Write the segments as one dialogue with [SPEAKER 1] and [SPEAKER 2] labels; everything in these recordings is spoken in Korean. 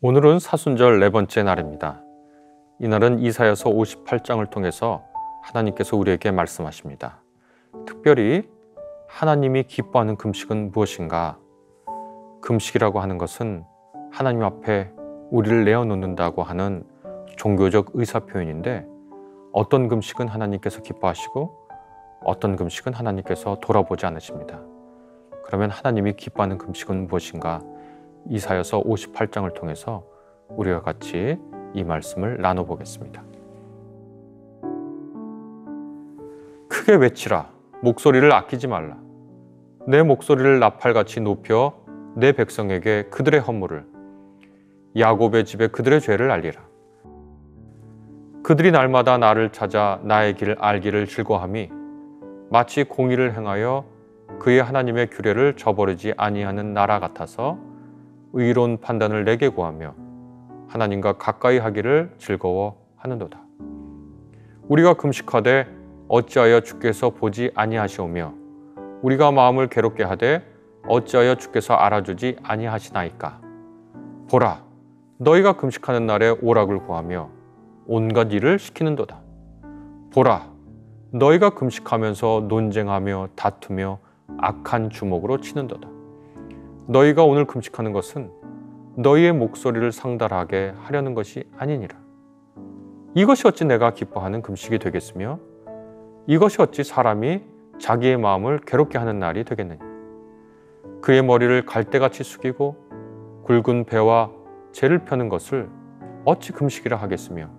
[SPEAKER 1] 오늘은 사순절 네 번째 날입니다. 이날은 이사야서 58장을 통해서 하나님께서 우리에게 말씀하십니다. 특별히 하나님이 기뻐하는 금식은 무엇인가? 금식이라고 하는 것은 하나님 앞에 우리를 내어놓는다고 하는 종교적 의사표현인데, 어떤 금식은 하나님께서 기뻐하시고 어떤 금식은 하나님께서 돌아보지 않으십니다. 그러면 하나님이 기뻐하는 금식은 무엇인가? 이사야서 58장을 통해서 우리가 같이 이 말씀을 나눠보겠습니다. 크게 외치라. 목소리를 아끼지 말라. 내 목소리를 나팔같이 높여 내 백성에게 그들의 허물을, 야곱의 집에 그들의 죄를 알리라. 그들이 날마다 나를 찾아 나의 길을 알기를 즐거워함이 마치 공의를 행하여 그의 하나님의 규례를 저버리지 아니하는 나라 같아서 의로운 판단을 내게 구하며 하나님과 가까이 하기를 즐거워하는도다. 우리가 금식하되 어찌하여 주께서 보지 아니하시오며 우리가 마음을 괴롭게 하되 어찌하여 주께서 알아주지 아니하시나이까. 보라, 너희가 금식하는 날에 오락을 구하며 온갖 일을 시키는도다. 보라, 너희가 금식하면서 논쟁하며 다투며 악한 주먹으로 치는도다. 너희가 오늘 금식하는 것은 너희의 목소리를 상달하게 하려는 것이 아니니라. 이것이 어찌 내가 기뻐하는 금식이 되겠으며 이것이 어찌 사람이 자기의 마음을 괴롭게 하는 날이 되겠느냐. 그의 머리를 갈대같이 숙이고 굵은 배와 재를 펴는 것을 어찌 금식이라 하겠으며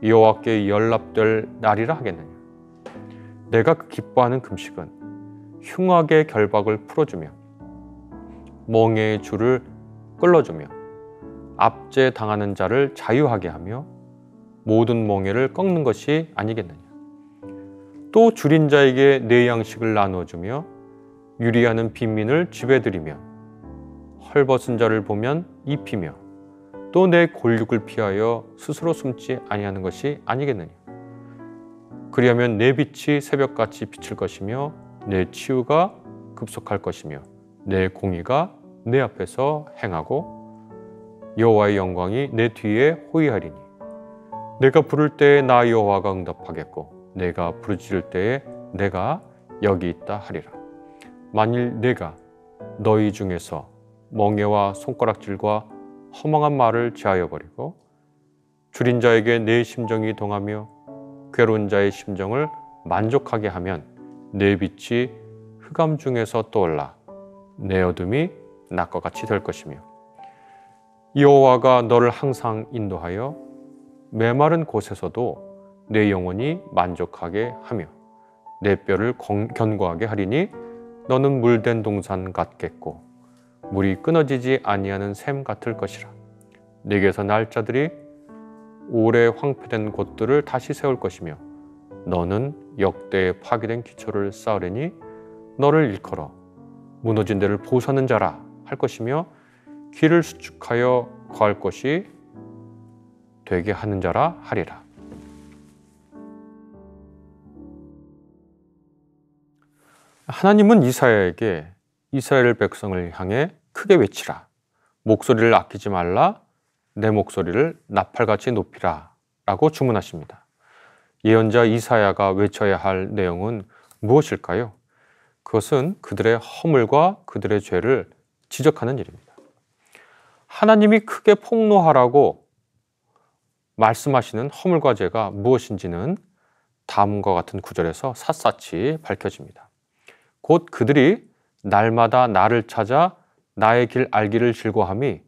[SPEAKER 1] 여호와께 연락될 날이라 하겠느냐. 내가 기뻐하는 금식은 흉악의 결박을 풀어주며 멍에의 줄을 끌어주며 압제 당하는 자를 자유하게 하며 모든 멍에를 꺾는 것이 아니겠느냐. 또 줄인 자에게 내 양식을 나눠주며 유리하는 빈민을 지배드리며 헐벗은 자를 보면 입히며 또 내 골육을 피하여 스스로 숨지 아니하는 것이 아니겠느냐. 그리하면 내 빛이 새벽같이 비칠 것이며 내 치유가 급속할 것이며 내 공의가 내 앞에서 행하고 여호와의 영광이 내 뒤에 호위하리니 내가 부를 때에 나 여호와가 응답하겠고 내가 부르짖을 때에 내가 여기 있다 하리라. 만일 내가 너희 중에서 멍에와 손가락질과 허망한 말을 제하여 버리고 줄인 자에게 내 심정이 동하며 괴로운 자의 심정을 만족하게 하면 내 빛이 흑암 중에서 떠올라 내 어둠이 낮과 같이 될 것이며 여호와가 너를 항상 인도하여 메마른 곳에서도 내 영혼이 만족하게 하며 내 뼈를 견고하게 하리니 너는 물된 동산 같겠고 물이 끊어지지 아니하는 샘 같을 것이라. 내게서 날 자들이 오래 황폐된 곳들을 다시 세울 것이며 너는 역대에 파괴된 기초를 쌓으려니 너를 일컬어 무너진 데를 보사는 자라 할 것이며 길을 수축하여 거할 것이 되게 하는 자라 하리라. 하나님은 이사야에게 이스라엘 백성을 향해 크게 외치라. 목소리를 아끼지 말라. 내 목소리를 나팔같이 높이라 라고 주문하십니다. 예언자 이사야가 외쳐야 할 내용은 무엇일까요? 그것은 그들의 허물과 그들의 죄를 지적하는 일입니다. 하나님이 크게 폭로하라고 말씀하시는 허물과 죄가 무엇인지는 다음과 같은 구절에서 샅샅이 밝혀집니다. 곧 그들이 날마다 나를 찾아 나의 길 알기를 즐거워함이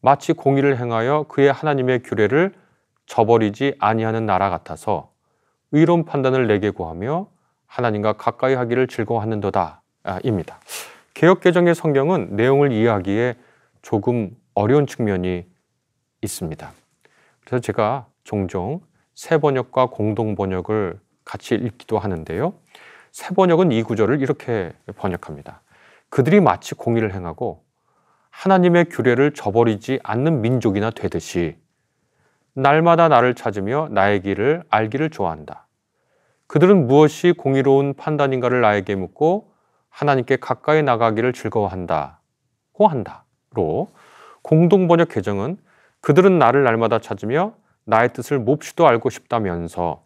[SPEAKER 1] 마치 공의를 행하여 그의 하나님의 규례를 저버리지 아니하는 나라 같아서 의로운 판단을 내게 구하며 하나님과 가까이 하기를 즐거워하는도다 입니다. 개역개정의 성경은 내용을 이해하기에 조금 어려운 측면이 있습니다. 그래서 제가 종종 새번역과 공동번역을 같이 읽기도 하는데요. 새번역은 이 구절을 이렇게 번역합니다. 그들이 마치 공의를 행하고 하나님의 규례를 저버리지 않는 민족이나 되듯이 날마다 나를 찾으며 나의 길을 알기를 좋아한다. 그들은 무엇이 공의로운 판단인가를 나에게 묻고 하나님께 가까이 나가기를 즐거워한다고 한다로 공동번역 개정은 그들은 나를 날마다 찾으며 나의 뜻을 몹시도 알고 싶다면서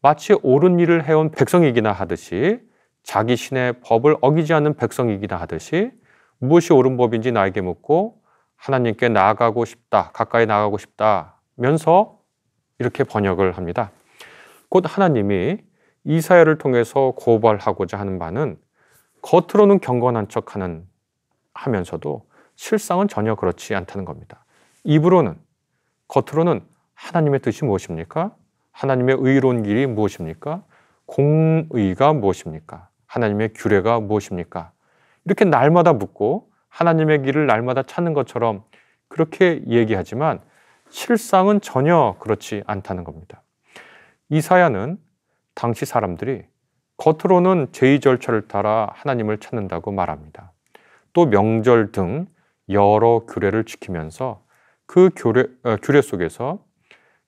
[SPEAKER 1] 마치 옳은 일을 해온 백성이기나 하듯이, 자기 신의 법을 어기지 않는 백성이기나 하듯이 무엇이 옳은 법인지 나에게 묻고 하나님께 나아가고 싶다, 가까이 나아가고 싶다면서 이렇게 번역을 합니다. 곧 하나님이 이사야를 통해서 고발하고자 하는 바는 겉으로는 경건한 척하는 하면서도 실상은 전혀 그렇지 않다는 겁니다. 입으로는, 겉으로는 하나님의 뜻이 무엇입니까? 하나님의 의로운 길이 무엇입니까? 공의가 무엇입니까? 하나님의 규례가 무엇입니까? 이렇게 날마다 묻고 하나님의 길을 날마다 찾는 것처럼 그렇게 얘기하지만 실상은 전혀 그렇지 않다는 겁니다. 이사야는 당시 사람들이 겉으로는 제의 절차를 따라 하나님을 찾는다고 말합니다. 또 명절 등 여러 규례를 지키면서 그 규례 속에서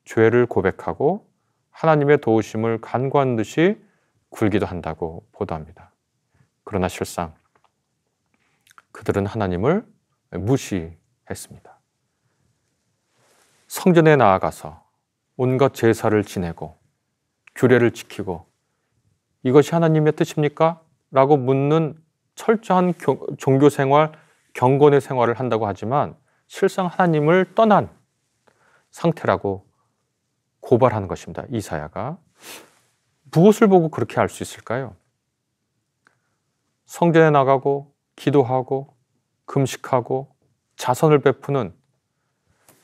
[SPEAKER 1] 죄를 고백하고 하나님의 도우심을 간구한 듯이 굴기도 한다고 보도합니다. 그러나 실상 그들은 하나님을 무시했습니다. 성전에 나아가서 온갖 제사를 지내고 규례를 지키고 이것이 하나님의 뜻입니까? 라고 묻는 철저한 종교 생활, 경건의 생활을 한다고 하지만 실상 하나님을 떠난 상태라고 고발하는 것입니다. 이사야가. 무엇을 보고 그렇게 알 수 있을까요? 성전에 나가고 기도하고 금식하고 자선을 베푸는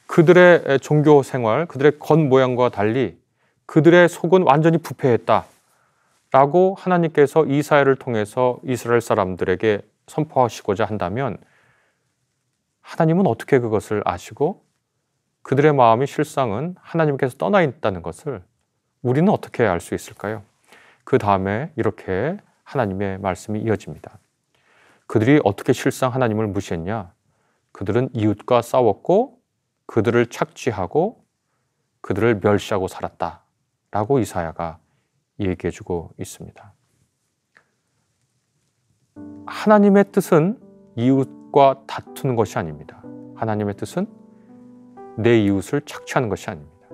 [SPEAKER 1] 그들의 종교 생활, 그들의 겉모양과 달리 그들의 속은 완전히 부패했다라고 하나님께서 이사야를 통해서 이스라엘 사람들에게 선포하시고자 한다면 하나님은 어떻게 그것을 아시고 그들의 마음이 실상은 하나님께서 떠나 있다는 것을 우리는 어떻게 알 수 있을까요? 그 다음에 이렇게 하나님의 말씀이 이어집니다. 그들이 어떻게 실상 하나님을 무시했냐? 그들은 이웃과 싸웠고 그들을 착취하고 그들을 멸시하고 살았다 라고 이사야가 얘기해주고 있습니다. 하나님의 뜻은 이웃과 다투는 것이 아닙니다. 하나님의 뜻은 내 이웃을 착취하는 것이 아닙니다.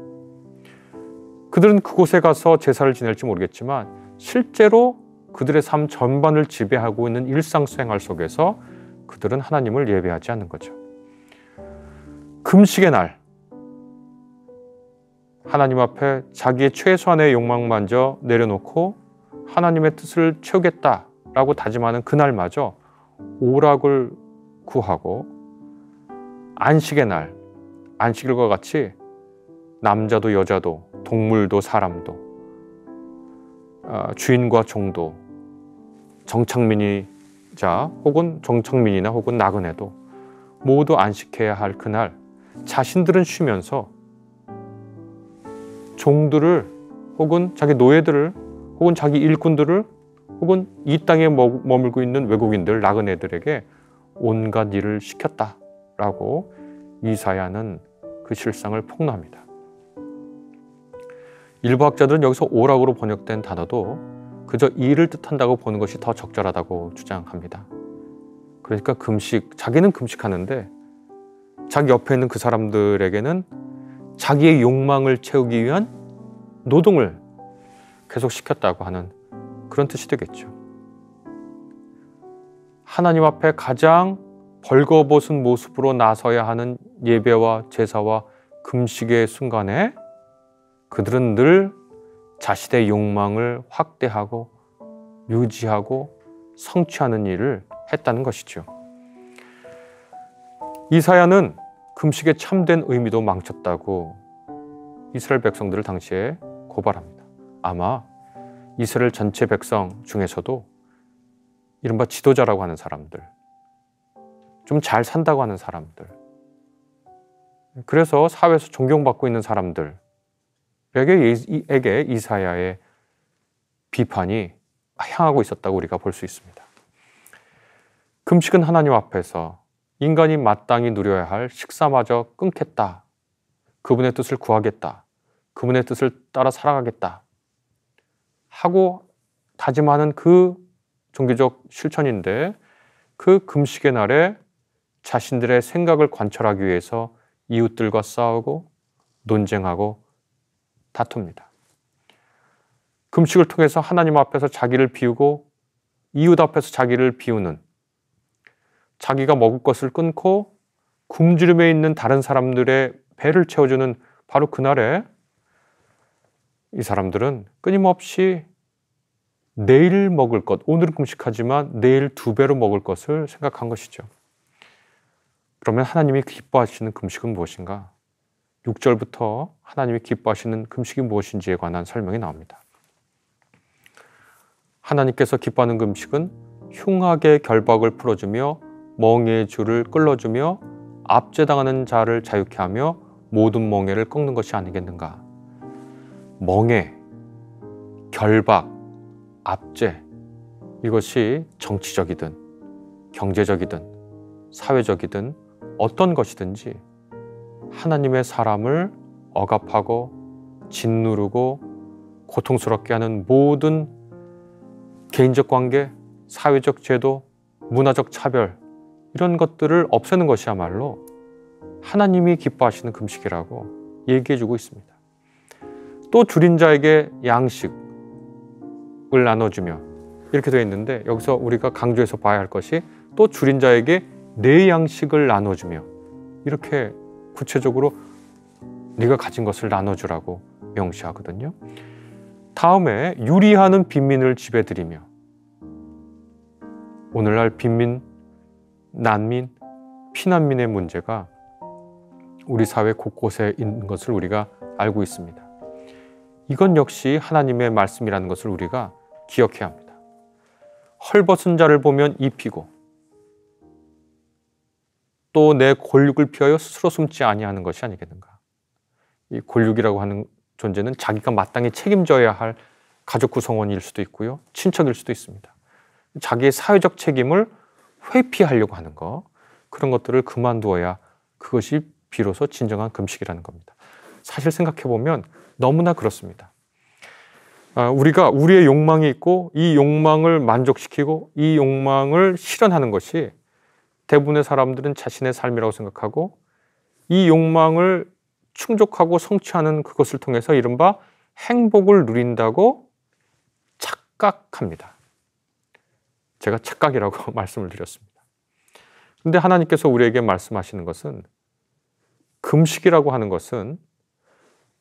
[SPEAKER 1] 그들은 그곳에 가서 제사를 지낼지 모르겠지만 실제로 그들의 삶 전반을 지배하고 있는 일상생활 속에서 그들은 하나님을 예배하지 않는 거죠. 금식의 날, 하나님 앞에 자기의 최소한의 욕망마저 내려놓고 하나님의 뜻을 채우겠다라고 다짐하는 그날마저 오락을 구하고 안식의 날, 안식일과 같이 남자도 여자도 동물도 사람도 주인과 종도 정착민이자 혹은 정착민이나 혹은 나그네도 모두 안식해야 할 그날 자신들은 쉬면서 종들을 혹은 자기 노예들을 혹은 자기 일꾼들을 혹은 이 땅에 머물고 있는 외국인들, 나그네들에게 온갖 일을 시켰다라고 이사야는 그 실상을 폭로합니다. 일부 학자들은 여기서 오락으로 번역된 단어도 그저 일을 뜻한다고 보는 것이 더 적절하다고 주장합니다. 그러니까 금식, 자기는 금식하는데 자기 옆에 있는 그 사람들에게는 자기의 욕망을 채우기 위한 노동을 계속 시켰다고 하는 그런 뜻이 되겠죠. 하나님 앞에 가장 벌거벗은 모습으로 나서야 하는 예배와 제사와 금식의 순간에 그들은 늘 자신의 욕망을 확대하고 유지하고 성취하는 일을 했다는 것이죠. 이사야는 금식의 참된 의미도 망쳤다고 이스라엘 백성들을 당시에 고발합니다. 아마 이스라엘 전체 백성 중에서도 이른바 지도자라고 하는 사람들, 좀 잘 산다고 하는 사람들, 그래서 사회에서 존경받고 있는 사람들에게 이사야의 비판이 향하고 있었다고 우리가 볼 수 있습니다. 금식은 하나님 앞에서 인간이 마땅히 누려야 할 식사마저 끊겠다, 그분의 뜻을 구하겠다, 그분의 뜻을 따라 살아가겠다 하고 다짐하는 그 종교적 실천인데, 그 금식의 날에 자신들의 생각을 관철하기 위해서 이웃들과 싸우고 논쟁하고 다툽니다. 금식을 통해서 하나님 앞에서 자기를 비우고 이웃 앞에서 자기를 비우는, 자기가 먹을 것을 끊고 굶주림에 있는 다른 사람들의 배를 채워주는 바로 그날에 이 사람들은 끊임없이 내일 먹을 것, 오늘은 금식하지만 내일 2배로 먹을 것을 생각한 것이죠. 그러면 하나님이 기뻐하시는 금식은 무엇인가? 6절부터 하나님이 기뻐하시는 금식이 무엇인지에 관한 설명이 나옵니다. 하나님께서 기뻐하는 금식은 흉악의 결박을 풀어주며 멍에의 줄을 끌어주며 압제당하는 자를 자유케 하며 모든 멍에를 꺾는 것이 아니겠는가? 멍에, 결박, 압제, 이것이 정치적이든 경제적이든 사회적이든 어떤 것이든지 하나님의 사람을 억압하고 짓누르고 고통스럽게 하는 모든 개인적 관계, 사회적 제도, 문화적 차별, 이런 것들을 없애는 것이야말로 하나님이 기뻐하시는 금식이라고 얘기해주고 있습니다. 또 줄인 자에게 양식을 나눠주며, 이렇게 되어 있는데 여기서 우리가 강조해서 봐야 할 것이 또 줄인 자에게 내 양식을 나눠주며, 이렇게 구체적으로 네가 가진 것을 나눠주라고 명시하거든요. 다음에 유리하는 빈민을 집에 들이며, 오늘날 빈민, 난민, 피난민의 문제가 우리 사회 곳곳에 있는 것을 우리가 알고 있습니다. 이건 역시 하나님의 말씀이라는 것을 우리가 기억해야 합니다. 헐벗은 자를 보면 입히고 또 내 골육을 피하여 스스로 숨지 아니하는 것이 아니겠는가. 이 골육이라고 하는 존재는 자기가 마땅히 책임져야 할 가족 구성원일 수도 있고요, 친척일 수도 있습니다. 자기의 사회적 책임을 회피하려고 하는 것, 그런 것들을 그만두어야 그것이 비로소 진정한 금식이라는 겁니다. 사실 생각해보면 너무나 그렇습니다. 우리가 우리의 욕망이 있고 이 욕망을 만족시키고 이 욕망을 실현하는 것이 대부분의 사람들은 자신의 삶이라고 생각하고, 이 욕망을 충족하고 성취하는 그것을 통해서 이른바 행복을 누린다고 착각합니다. 제가 착각이라고 말씀을 드렸습니다. 그런데 하나님께서 우리에게 말씀하시는 것은, 금식이라고 하는 것은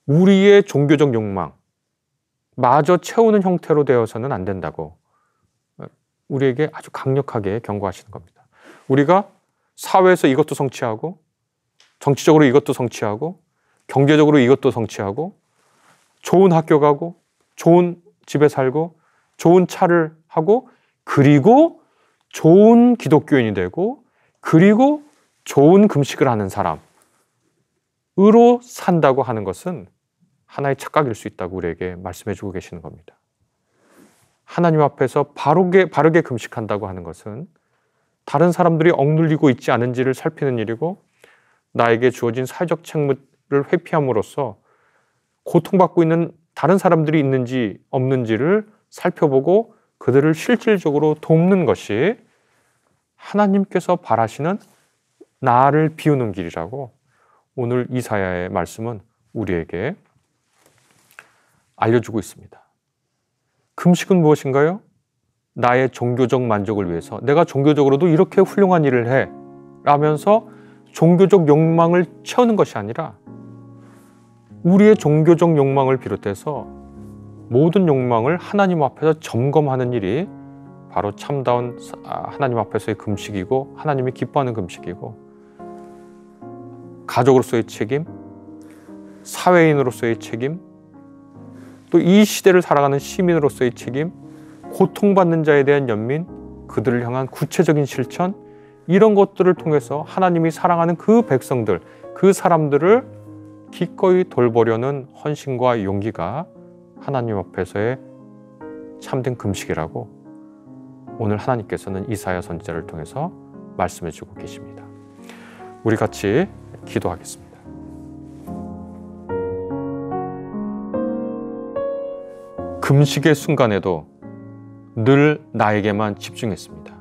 [SPEAKER 1] 우리의 종교적 욕망 마저 채우는 형태로 되어서는 안 된다고 우리에게 아주 강력하게 경고하시는 겁니다. 우리가 사회에서 이것도 성취하고, 정치적으로 이것도 성취하고, 경제적으로 이것도 성취하고, 좋은 학교 가고, 좋은 집에 살고, 좋은 차를 하고, 그리고 좋은 기독교인이 되고, 그리고 좋은 금식을 하는 사람으로 산다고 하는 것은 하나의 착각일 수 있다고 우리에게 말씀해 주고 계시는 겁니다. 하나님 앞에서 바르게 금식한다고 하는 것은 다른 사람들이 억눌리고 있지 않은지를 살피는 일이고, 나에게 주어진 사회적 책무를 회피함으로써 고통받고 있는 다른 사람들이 있는지 없는지를 살펴보고 그들을 실질적으로 돕는 것이 하나님께서 바라시는 나를 비우는 길이라고 오늘 이사야의 말씀은 우리에게 알려주고 있습니다. 금식은 무엇인가요? 나의 종교적 만족을 위해서 내가 종교적으로도 이렇게 훌륭한 일을 해 라면서 종교적 욕망을 채우는 것이 아니라, 우리의 종교적 욕망을 비롯해서 모든 욕망을 하나님 앞에서 점검하는 일이 바로 참다운 하나님 앞에서의 금식이고, 하나님이 기뻐하는 금식이고, 가족으로서의 책임, 사회인으로서의 책임, 또 이 시대를 살아가는 시민으로서의 책임, 고통받는 자에 대한 연민, 그들을 향한 구체적인 실천, 이런 것들을 통해서 하나님이 사랑하는 그 백성들, 그 사람들을 기꺼이 돌보려는 헌신과 용기가 하나님 앞에서의 참된 금식이라고 오늘 하나님께서는 이사야 선지자를 통해서 말씀해 주고 계십니다. 우리 같이 기도하겠습니다. 금식의 순간에도 늘 나에게만 집중했습니다.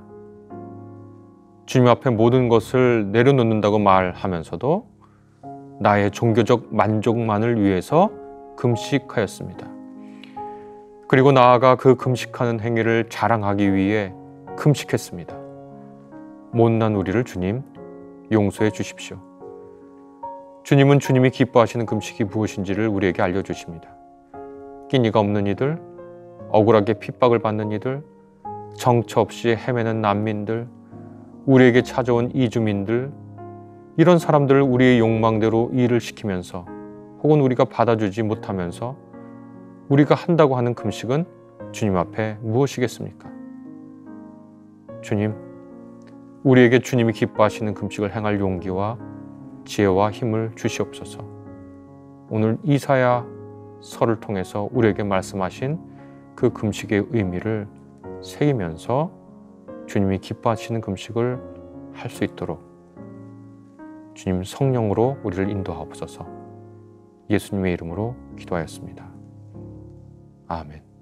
[SPEAKER 1] 주님 앞에 모든 것을 내려놓는다고 말하면서도 나의 종교적 만족만을 위해서 금식하였습니다. 그리고 나아가 그 금식하는 행위를 자랑하기 위해 금식했습니다. 못난 우리를 주님 용서해 주십시오. 주님은 주님이 기뻐하시는 금식이 무엇인지를 우리에게 알려주십니다. 끼니가 없는 이들, 억울하게 핍박을 받는 이들, 정처 없이 헤매는 난민들, 우리에게 찾아온 이주민들, 이런 사람들을 우리의 욕망대로 일을 시키면서 혹은 우리가 받아주지 못하면서 우리가 한다고 하는 금식은 주님 앞에 무엇이겠습니까? 주님, 우리에게 주님이 기뻐하시는 금식을 행할 용기와 지혜와 힘을 주시옵소서. 오늘 이사야서를 통해서 우리에게 말씀하신 그 금식의 의미를 새기면서 주님이 기뻐하시는 금식을 할 수 있도록 주님 성령으로 우리를 인도하옵소서. 예수님의 이름으로 기도하였습니다. 아멘.